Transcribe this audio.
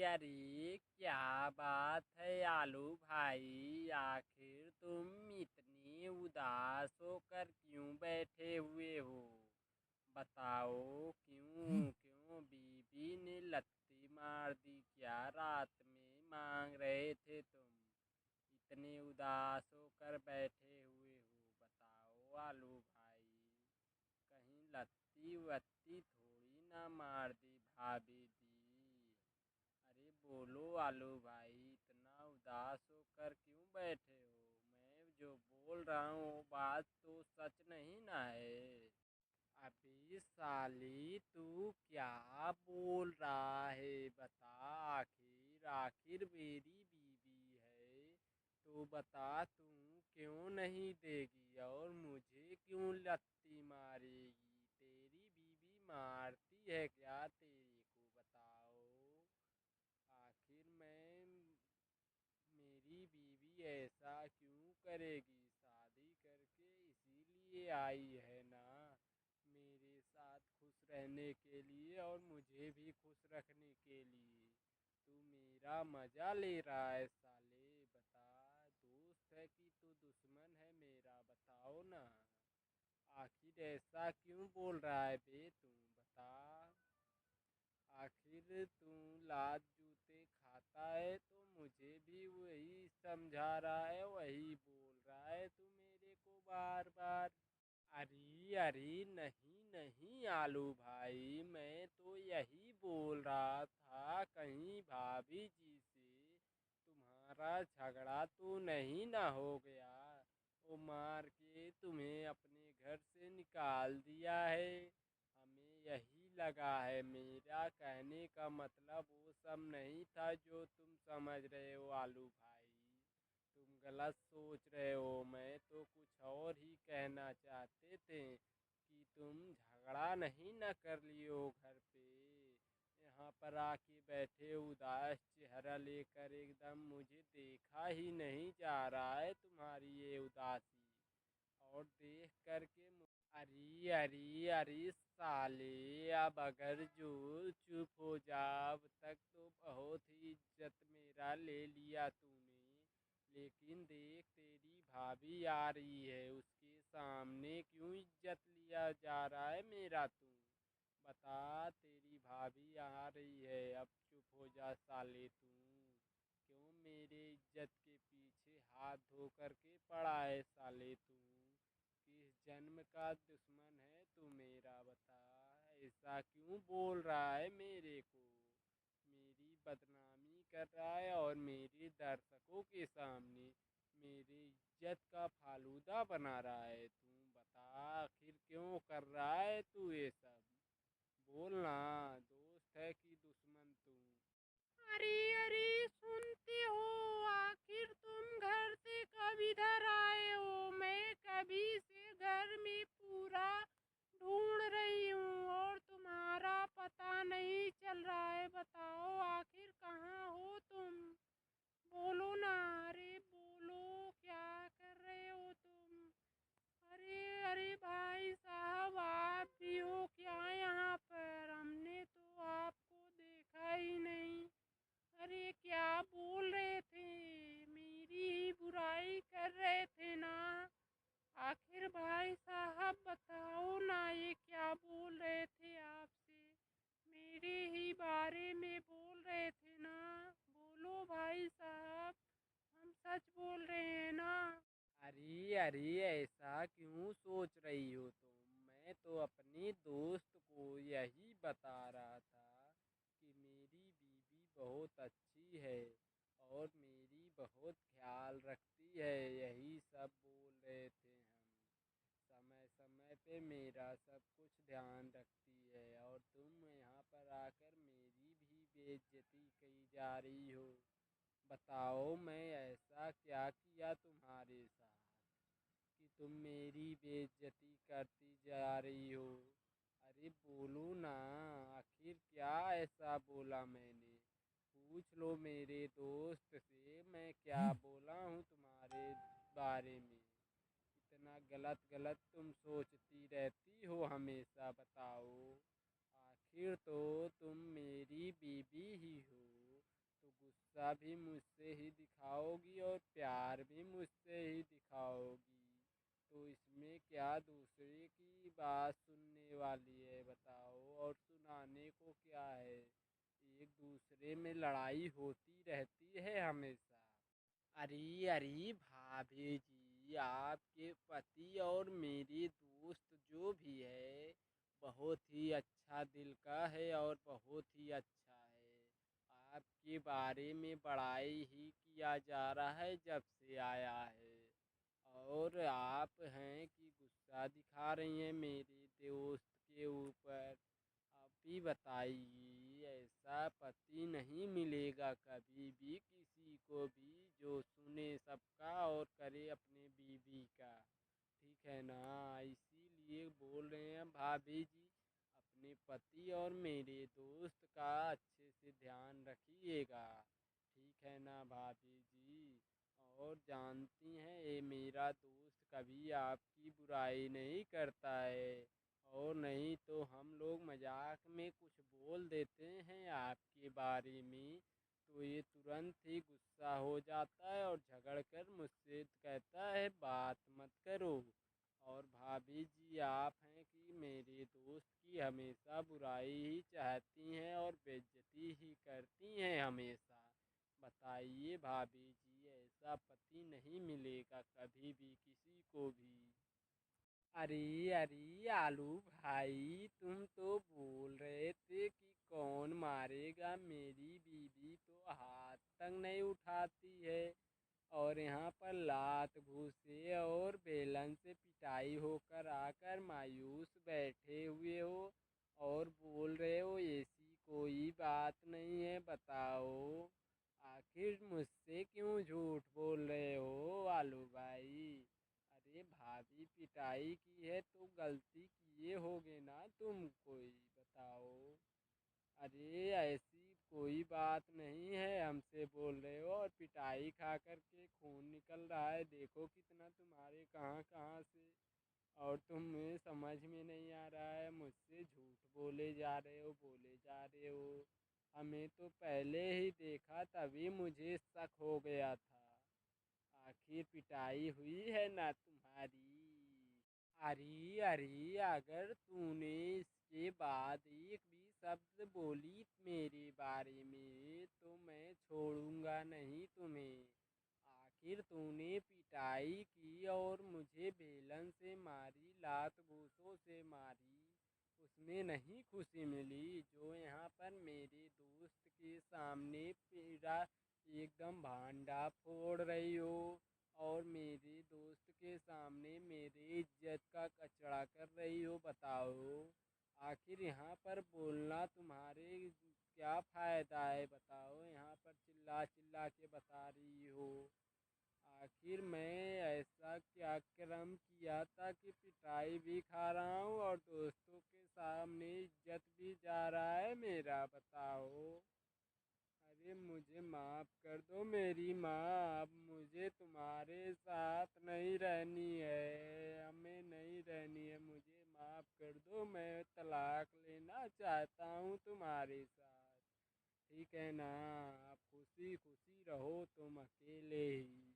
अरे क्या बात है आलू भाई, आखिर तुम इतने उदास होकर क्यों बैठे हुए हो? बताओ क्यों क्यों बीबी ने लत्ती मार दी क्या? रात में मांग रहे थे तुम, इतने उदास होकर बैठे हुए हो। बताओ आलू भाई, कहीं लत्ती वत्ती थोड़ी ना मार दी भाभी दी? अरे बोलो आलू भाई, इतना उदास होकर क्यों बैठे हो? मैं जो बोल रहा हूँ वो बात तो सच नहीं ना है? अभी साली तू क्या बोल रहा है? बता, आखिर आखिर मेरी बीवी है तो बता, तू क्यों नहीं देगी और मुझे क्यों लत्ती मारेगी? तेरी बीवी मारती है क्या तेरे को? बताओ, आखिर मेरी बीवी ऐसा क्यों करेगी? शादी करके इसीलिए आई है ना, मेरे साथ खुश रहने के लिए और मुझे भी खुश रखने के लिए। तू मेरा मजा ले रहा है साले? बता, दोस्त है कि तू दुश्मन है मेरा? बताओ ना, आखिर ऐसा क्यों बोल रहा है बे? तू बता, आखिर तू लात जूते खाता है तो मुझे भी वही समझा रहा है, वही बोल रहा है तू मेरे को बार बार। अरे अरे नहीं नहीं आलू भाई, मैं तो यही बोल रहा था, कहीं भाभी जी से तुम्हारा झगड़ा तो नहीं ना हो गया? वो मार के तुम्हें अपने घर से निकाल दिया है? हमें यही लगा है। मेरा कहने का मतलब वो सब नहीं था जो तुम समझ रहे हो आलू भाई, तुम गलत सोच रहे हो। मैं तो कुछ और ही कहना चाहते थे कि तुम झगड़ा नहीं न कर लियो घर पे, यहाँ पर आके बैठे उदास चेहरा लेकर एकदम। मुझे देखा ही नहीं जा रहा है तुम्हारी ये उदासी, और देख करके अरे अरे अरे साले, अब अगर जो चुप हो जा, अब तक तो बहुत ही इज्जत मेरा ले लिया तूने, लेकिन देख तेरी भाभी आ रही है, उसके सामने क्यों इज्जत लिया जा रहा है मेरा? तू बता, तेरी भाभी आ रही है, अब चुप हो जा साले तू। क्यों मेरे इज्जत के पीछे हाथ धो करके पड़ा है साले तू? किस जन्म का दुश्मन है तू मेरा? बता, ऐसा क्यों बोल रहा है मेरे को? मेरी बदनामी कर रहा है और मेरे दर्शकों के सामने मेरी इज्जत का फालूदा बना रहा है तू? बता, आखिर क्यों कर रहा है तू ये सब? बोलना, दोस्त है कि दुश्मन तू? अरे अरे, सुनते हो? आखिर तुम घर से कब इधर आए हो? मैं कभी से घर में पूरा ढूंढ रही हूँ और तुम्हारा पता नहीं चल रहा है। बताओ आखिर कहाँ हो तुम? बोलो ना, अरे बोलो, क्या कर रहे हो तुम? अरे अरे भाई साहब, आप भी हो क्या यहाँ पर? हमने तो आपको देखा ही नहीं। अरे क्या बोल रहे थे? मेरी ही बुराई कर रहे थे ना? आखिर भाई साहब बताओ ना, ये क्या बोल रहे थे आपसे? मेरे ही बारे में बोल रहे थे ना? बोलो भाई साहब, हम सच बोल रहे हैं ना? अरे अरे, ऐसा क्यों सोच रही हो तुम? मैं तो अपने दोस्त को यही बता रहा था कि मेरी बीवी बहुत अच्छी है और मेरी बहुत ख्याल रखती है, यही सब बोल रहे थे हम। समय समय पे मेरा सब कुछ ध्यान रखती है और तुम यहाँ पर आकर मेरी भी बेइज्जती की जा रही हो। बताओ, मैं ऐसा क्या किया तुम्हारे साथ कि तुम मेरी बेइज्जती करती जा रही हो? अरे बोलो ना, आखिर क्या ऐसा बोला मैंने? पूछ लो मेरे दोस्त से, मैं क्या बोला हूँ तुम्हारे बारे में? इतना गलत गलत तुम सोचती रहती हो हमेशा। बताओ, आखिर तो तुम मेरी बीवी ही हो, गुस्सा भी मुझसे ही दिखाओगी और प्यार भी मुझसे ही दिखाओगी, तो इसमें क्या दूसरे की बात सुनने वाली है बताओ, और सुनाने को क्या है। एक दूसरे में लड़ाई होती रहती है हमेशा। अरे अरे भाभी जी, आपके पति और मेरे दोस्त जो भी है बहुत ही अच्छा दिल का है और बहुत ही अच्छा है। आपके बारे में बड़ाई ही किया जा रहा है जब से आया है। और आप हैं कि गुस्सा दिखा रही हैं मेरे दोस्त के ऊपर। आप ही बताइए, ऐसा पति नहीं मिलेगा कभी भी किसी को भी जो सुने सबका और करे अपने बीवी का। ठीक है ना, इसीलिए बोल रहे हैं भाभी जी, अपने पति और मेरे दोस्त का अच्छे से ध्यान रखिएगा। ठीक है ना भाभी जी। और जानती हैं ये मेरा दोस्त कभी आपकी बुराई नहीं करता है, और नहीं तो हम लोग मजाक में कुछ बोल देते हैं आपके बारे में तो ये तुरंत ही गुस्सा हो जाता है और झगड़ कर मुझसे कहता है बात मत करो। और भाभी जी, आप हैं कि मेरे दोस्त की हमेशा बुराई ही चाहती हैं और बेइज्जती ही करती हैं हमेशा। बताइए भाभी जी, ऐसा पति नहीं मिलेगा कभी भी किसी को भी। अरे अरे आलू भाई, तुम तो बोल रहे थे कि कौन मारेगा, मेरी बीवी तो हाथ तक नहीं उठाती है, और यहाँ पर लात घूंसे और बेलन से पिटाई होकर आकर मायूस बैठे हुए हो और बोल रहे हो ऐसी कोई बात नहीं है। बताओ आखिर मुझसे क्यों झूठ बोल रहे हो आलू भाई। अरे भाभी पिटाई की है तो गलती किए होगे ना तुम कोई, बताओ। अरे ऐसी कोई बात नहीं है, हमसे बोल रहे हो और पिटाई खा कर के खून निकल रहा है, देखो कितना तुम्हारे कहाँ कहाँ से। और तुम्हें समझ में नहीं आ रहा है, मुझसे झूठ बोले जा रहे हो, बोले जा रहे हो। हमें तो पहले ही देखा तभी मुझे शक हो गया था। आखिर पिटाई हुई है ना तुम्हारी। अरे अरे, अगर तूने इसके बाद एक भी शब्द बोली मेरे बारे में तो मैं छोड़ूंगा नहीं तुम्हें। आखिर तूने पिटाई की और मुझे बेलन से मारी, लात घूंसों से मारी, उसमें नहीं खुशी मिली जो यहाँ पर मेरे दोस्त के सामने मेरा एकदम भांडा फोड़ रही हो और मेरे दोस्त के सामने मेरी इज्जत का कचरा कर रही हो। बताओ आखिर यहाँ पर बोलना तुम्हारे क्या फ़ायदा है, बताओ। यहाँ पर चिल्ला चिल्ला के बता रही हो। आखिर मैं ऐसा क्या कर्म किया था कि पिटाई भी खा रहा हूँ और दोस्तों के सामने इज्जत भी जा रहा है मेरा, बताओ। अरे मुझे माफ़ कर दो मेरी माँ, अब मुझे तुम्हारे साथ नहीं रहनी है, हमें नहीं रहनी है, मुझे माफ़ कर दो, मैं तलाक लेना चाहता हूँ तुम्हारे साथ। ठीक है ना, आप खुशी खुशी रहो तुम अकेले ही।